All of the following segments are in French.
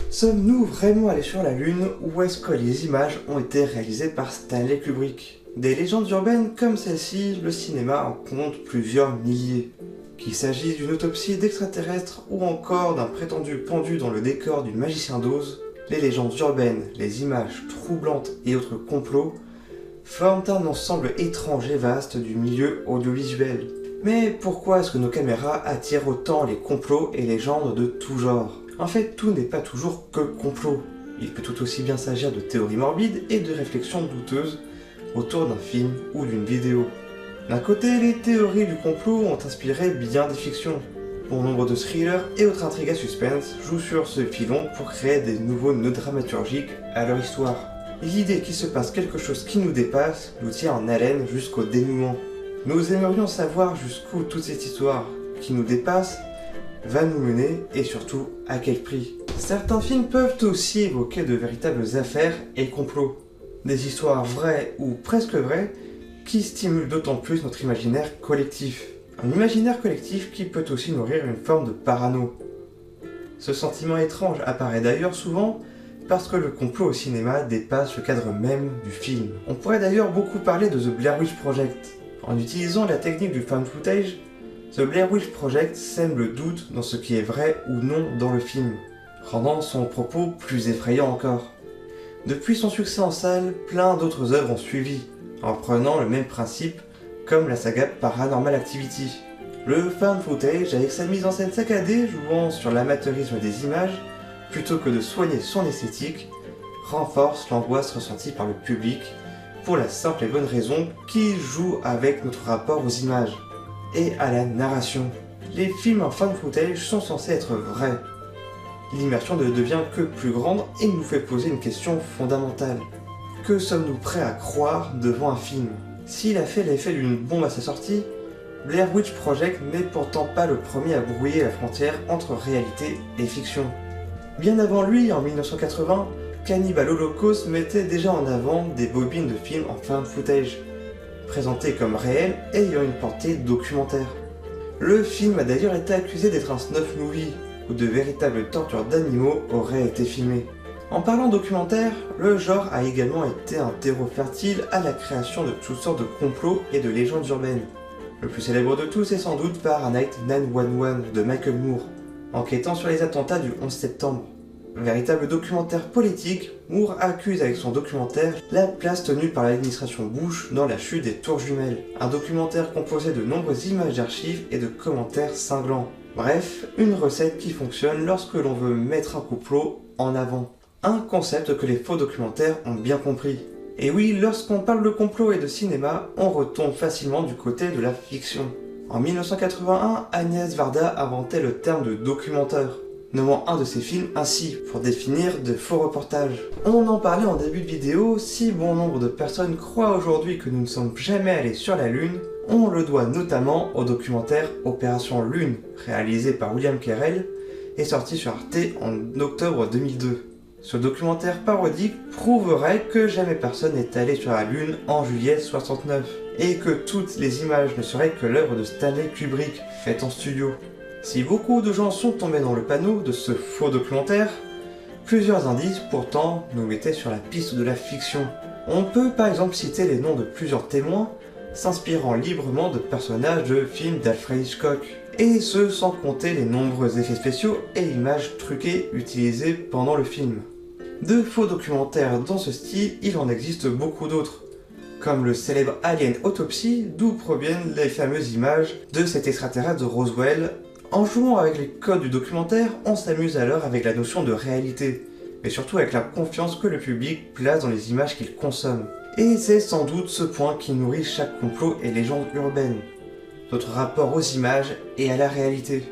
Sommes-nous vraiment allés sur la Lune ou est-ce que les images ont été réalisées par Stanley Kubrick? Des légendes urbaines comme celle-ci, le cinéma en compte plusieurs milliers. Qu'il s'agisse d'une autopsie d'extraterrestres ou encore d'un prétendu pendu dans le décor du Magicien d'Oz, les légendes urbaines, les images troublantes et autres complots forment un ensemble étrange et vaste du milieu audiovisuel. Mais pourquoi est-ce que nos caméras attirent autant les complots et légendes de tout genre? En fait, tout n'est pas toujours que complot. Il peut tout aussi bien s'agir de théories morbides et de réflexions douteuses autour d'un film ou d'une vidéo. D'un côté, les théories du complot ont inspiré bien des fictions. Bon nombre de thrillers et autres intrigues à suspense jouent sur ce filon pour créer des nouveaux nœuds dramaturgiques à leur histoire. L'idée qu'il se passe quelque chose qui nous dépasse nous tient en haleine jusqu'au dénouement. Nous aimerions savoir jusqu'où toute cette histoire qui nous dépasse va nous mener et surtout à quel prix. Certains films peuvent aussi évoquer de véritables affaires et complots. Des histoires vraies ou presque vraies qui stimulent d'autant plus notre imaginaire collectif. Un imaginaire collectif qui peut aussi nourrir une forme de parano. Ce sentiment étrange apparaît d'ailleurs souvent parce que le complot au cinéma dépasse le cadre même du film. On pourrait d'ailleurs beaucoup parler de The Blair Witch Project. En utilisant la technique du found footage, The Blair Witch Project sème le doute dans ce qui est vrai ou non dans le film, rendant son propos plus effrayant encore. Depuis son succès en salle, plein d'autres œuvres ont suivi, en prenant le même principe comme la saga Paranormal Activity. Le found footage, avec sa mise en scène saccadée jouant sur l'amateurisme des images, plutôt que de soigner son esthétique, renforce l'angoisse ressentie par le public pour la simple et bonne raison qu'il joue avec notre rapport aux images et à la narration. Les films en found footage sont censés être vrais. L'immersion ne devient que plus grande et nous fait poser une question fondamentale. Que sommes-nous prêts à croire devant un film? S'il a fait l'effet d'une bombe à sa sortie, Blair Witch Project n'est pourtant pas le premier à brouiller la frontière entre réalité et fiction. Bien avant lui, en 1980, Cannibal Holocaust mettait déjà en avant des bobines de films en found footage, présentés comme réels et ayant une portée documentaire. Le film a d'ailleurs été accusé d'être un snuff movie, où de véritables tortures d'animaux auraient été filmées. En parlant documentaire, le genre a également été un terreau fertile à la création de toutes sortes de complots et de légendes urbaines. Le plus célèbre de tous est sans doute Fahrenheit 911 de Michael Moore, enquêtant sur les attentats du 11 septembre. Véritable documentaire politique, Moore accuse avec son documentaire la place tenue par l'administration Bush dans la chute des tours jumelles. Un documentaire composé de nombreuses images d'archives et de commentaires cinglants. Bref, une recette qui fonctionne lorsque l'on veut mettre un complot en avant. Un concept que les faux documentaires ont bien compris. Et oui, lorsqu'on parle de complot et de cinéma, on retombe facilement du côté de la fiction. En 1981, Agnès Varda inventait le terme de documentaire, nommant un de ses films ainsi, pour définir de faux reportages. On en parlait en début de vidéo, si bon nombre de personnes croient aujourd'hui que nous ne sommes jamais allés sur la Lune, on le doit notamment au documentaire Opération Lune, réalisé par William Carell et sorti sur Arte en octobre 2002. Ce documentaire parodique prouverait que jamais personne n'est allé sur la Lune en juillet 69, et que toutes les images ne seraient que l'œuvre de Stanley Kubrick, faite en studio. Si beaucoup de gens sont tombés dans le panneau de ce faux documentaire, plusieurs indices pourtant nous mettaient sur la piste de la fiction. On peut par exemple citer les noms de plusieurs témoins, s'inspirant librement de personnages de films d'Alfred Hitchcock, et ce sans compter les nombreux effets spéciaux et images truquées utilisées pendant le film. De faux documentaires dans ce style, il en existe beaucoup d'autres, comme le célèbre Alien Autopsy, d'où proviennent les fameuses images de cet extraterrestre de Roswell. En jouant avec les codes du documentaire, on s'amuse alors avec la notion de réalité, mais surtout avec la confiance que le public place dans les images qu'il consomme. Et c'est sans doute ce point qui nourrit chaque complot et légende urbaine, notre rapport aux images et à la réalité.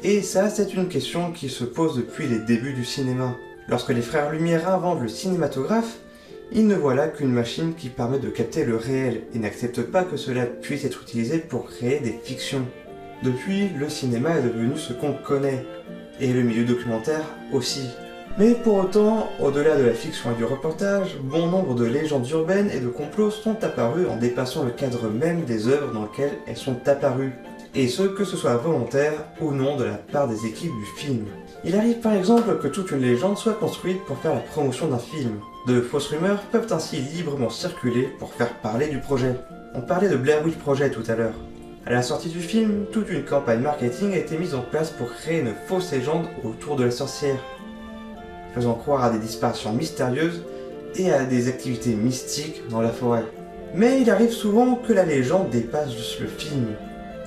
Et ça, c'est une question qui se pose depuis les débuts du cinéma. Lorsque les frères Lumière inventent le cinématographe, ils ne voient là qu'une machine qui permet de capter le réel et n'acceptent pas que cela puisse être utilisé pour créer des fictions. Depuis, le cinéma est devenu ce qu'on connaît, et le milieu documentaire aussi. Mais pour autant, au-delà de la fiction et du reportage, bon nombre de légendes urbaines et de complots sont apparus en dépassant le cadre même des œuvres dans lesquelles elles sont apparues. et ce que ce soit volontaire ou non de la part des équipes du film. Il arrive par exemple que toute une légende soit construite pour faire la promotion d'un film. De fausses rumeurs peuvent ainsi librement circuler pour faire parler du projet. On parlait de Blair Witch Project tout à l'heure. À la sortie du film, toute une campagne marketing a été mise en place pour créer une fausse légende autour de la sorcière, faisant croire à des disparitions mystérieuses et à des activités mystiques dans la forêt. Mais il arrive souvent que la légende dépasse juste le film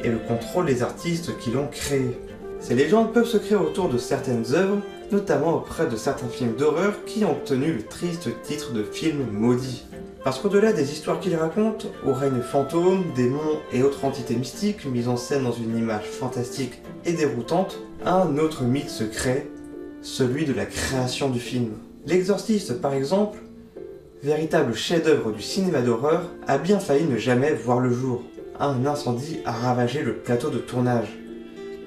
et le contrôle des artistes qui l'ont créé. Ces légendes peuvent se créer autour de certaines œuvres, notamment auprès de certains films d'horreur qui ont obtenu le triste titre de film maudit. Parce qu'au-delà des histoires qu'ils racontent, où règnent fantômes, démons et autres entités mystiques mises en scène dans une image fantastique et déroutante, un autre mythe se crée, celui de la création du film. L'Exorciste par exemple, véritable chef-d'œuvre du cinéma d'horreur, a bien failli ne jamais voir le jour. Un incendie a ravagé le plateau de tournage.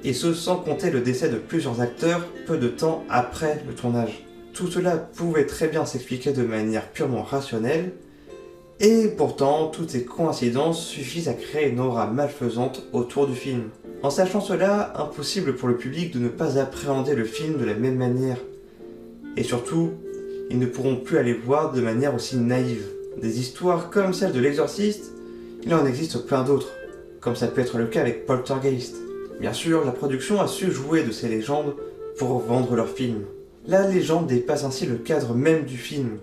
Et ce sans compter le décès de plusieurs acteurs peu de temps après le tournage. Tout cela pouvait très bien s'expliquer de manière purement rationnelle, et pourtant toutes ces coïncidences suffisent à créer une aura malfaisante autour du film. En sachant cela, impossible pour le public de ne pas appréhender le film de la même manière. Et surtout, ils ne pourront plus aller voir de manière aussi naïve. Des histoires comme celle de l'Exorciste, il en existe plein d'autres, comme ça peut être le cas avec Poltergeist. Bien sûr, la production a su jouer de ces légendes pour vendre leur film. La légende dépasse ainsi le cadre même du film,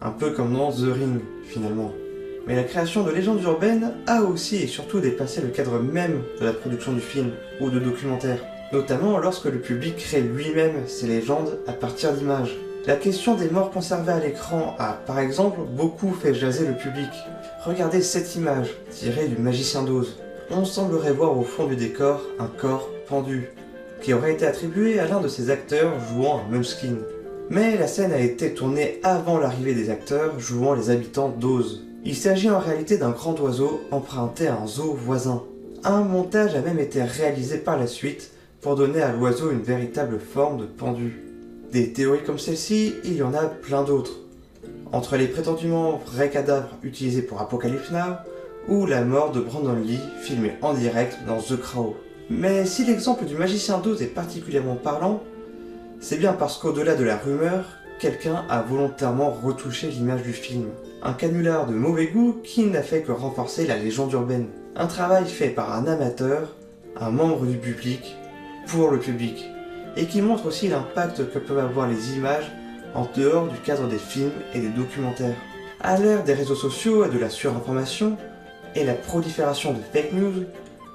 un peu comme dans The Ring, finalement. Mais la création de légendes urbaines a aussi et surtout dépassé le cadre même de la production du film ou de documentaire, notamment lorsque le public crée lui-même ses légendes à partir d'images. La question des morts conservées à l'écran a, par exemple, beaucoup fait jaser le public. Regardez cette image, tirée du Magicien d'Oz. On semblerait voir au fond du décor un corps pendu, qui aurait été attribué à l'un de ces acteurs jouant un Munchkin. Mais la scène a été tournée avant l'arrivée des acteurs jouant les habitants d'Oz. Il s'agit en réalité d'un grand oiseau emprunté à un zoo voisin. Un montage a même été réalisé par la suite pour donner à l'oiseau une véritable forme de pendu. Des théories comme celle-ci, il y en a plein d'autres. Entre les prétendument vrais cadavres utilisés pour Apocalypse Now, ou la mort de Brandon Lee filmée en direct dans The Crow. Mais si l'exemple du Magicien d'Oz est particulièrement parlant, c'est bien parce qu'au-delà de la rumeur, quelqu'un a volontairement retouché l'image du film. Un canular de mauvais goût qui n'a fait que renforcer la légende urbaine. Un travail fait par un amateur, un membre du public, pour le public. Et qui montre aussi l'impact que peuvent avoir les images en dehors du cadre des films et des documentaires. À l'ère des réseaux sociaux et de la surinformation, et la prolifération de fake news,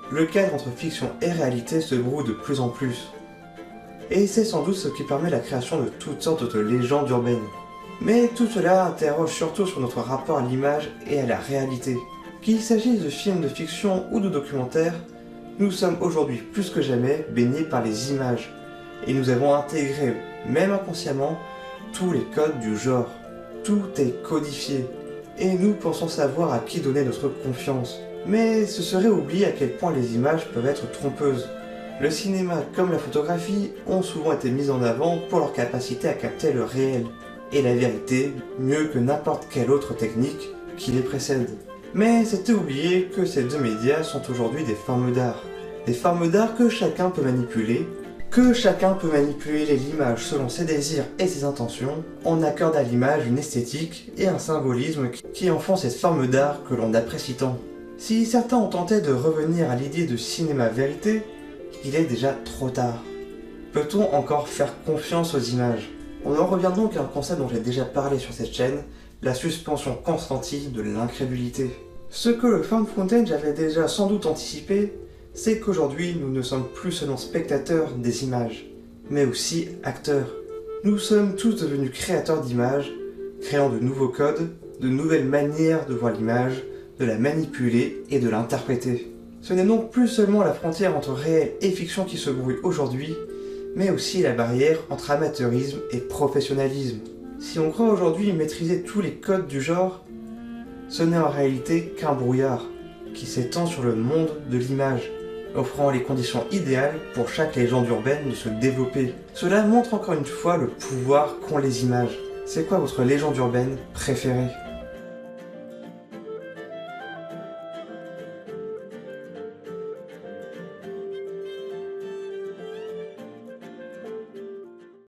le cadre entre fiction et réalité se brouille de plus en plus. Et c'est sans doute ce qui permet la création de toutes sortes de légendes urbaines. Mais tout cela interroge surtout sur notre rapport à l'image et à la réalité. Qu'il s'agisse de films de fiction ou de documentaires, nous sommes aujourd'hui plus que jamais baignés par les images, et nous avons intégré, même inconsciemment, tous les codes du genre. Tout est codifié, et nous pensons savoir à qui donner notre confiance. Mais ce serait oublier à quel point les images peuvent être trompeuses. Le cinéma comme la photographie ont souvent été mis en avant pour leur capacité à capter le réel et la vérité mieux que n'importe quelle autre technique qui les précède. Mais c'était oublier que ces deux médias sont aujourd'hui des formes d'art. Des formes d'art que chacun peut manipuler, l'image selon ses désirs et ses intentions. On accorde à l'image une esthétique et un symbolisme qui en font cette forme d'art que l'on apprécie tant. Si certains ont tenté de revenir à l'idée de cinéma vérité, il est déjà trop tard. Peut-on encore faire confiance aux images? On en revient donc à un concept dont j'ai déjà parlé sur cette chaîne, la suspension constantie de l'incrédulité. Ce que le Found Footage avait déjà sans doute anticipé, c'est qu'aujourd'hui nous ne sommes plus seulement spectateurs des images, mais aussi acteurs. Nous sommes tous devenus créateurs d'images, créant de nouveaux codes, de nouvelles manières de voir l'image, de la manipuler et de l'interpréter. Ce n'est donc plus seulement la frontière entre réel et fiction qui se brouille aujourd'hui, mais aussi la barrière entre amateurisme et professionnalisme. Si on croit aujourd'hui maîtriser tous les codes du genre, ce n'est en réalité qu'un brouillard qui s'étend sur le monde de l'image, offrant les conditions idéales pour chaque légende urbaine de se développer. Cela montre encore une fois le pouvoir qu'ont les images. C'est quoi votre légende urbaine préférée ?